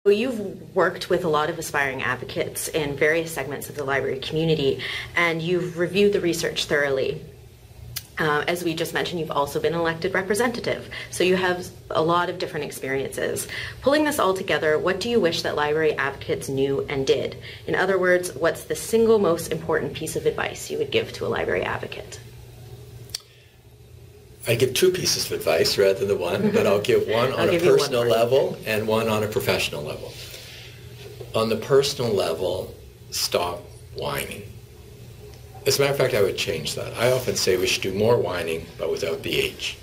You've worked with a lot of aspiring advocates in various segments of the library community, and you've reviewed the research thoroughly. As we just mentioned, you've also been an elected representative, so you have a lot of different experiences. Pulling this all together, what do you wish that library advocates knew and did? In other words, what's the single most important piece of advice you would give to a library advocate? I give two pieces of advice rather than one, but I'll give one on a personal level and one on a professional level. On the personal level, stop whining. As a matter of fact, I would change that. I often say we should do more whining, but without the H.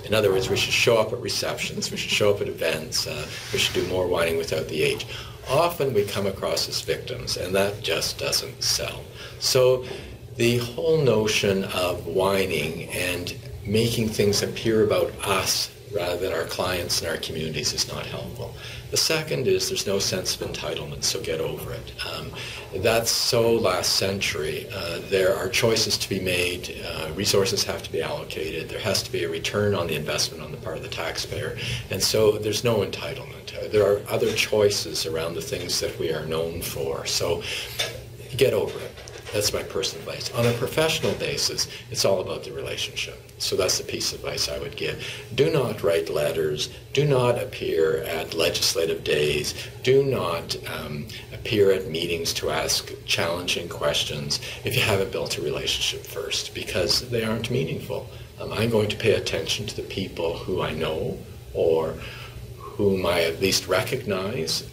In other words, we should show up at receptions, we should show up at events, we should do more whining without the H. Often we come across as victims, and that just doesn't sell. So the whole notion of whining and making things appear about us rather than our clients and our communities is not helpful. The second is there's no sense of entitlement, so get over it. That's so last century. There are choices to be made, resources have to be allocated, there has to be a return on the investment on the part of the taxpayer, and so there's no entitlement. There are other choices around the things that we are known for, so get over it. That's my personal advice. On a professional basis, it's all about the relationship. So that's the piece of advice I would give. Do not write letters. Do not appear at legislative days. Do not appear at meetings to ask challenging questions if you haven't built a relationship first, because they aren't meaningful. I'm going to pay attention to the people who I know or whom I at least recognize,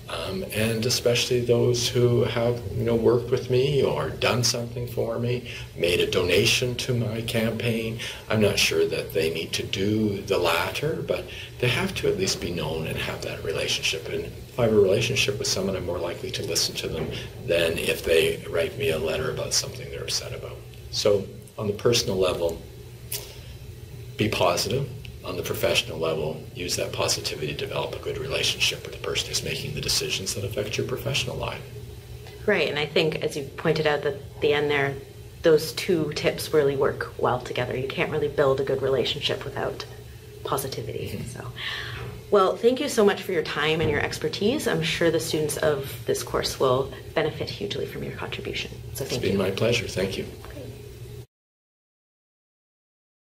and especially those who have worked with me or done something for me, made a donation to my campaign. I'm not sure that they need to do the latter, but they have to at least be known and have that relationship. And if I have a relationship with someone, I'm more likely to listen to them than if they write me a letter about something they're upset about. So on the personal level, be positive. On the professional level, use that positivity to develop a good relationship with the person who's making the decisions that affect your professional life. Right, and I think, as you pointed out at the end there, those two tips really work well together. You can't really build a good relationship without positivity. Mm-hmm. So, well, thank you so much for your time and your expertise. I'm sure the students of this course will benefit hugely from your contribution. So thank you. It's been my pleasure. Thank you.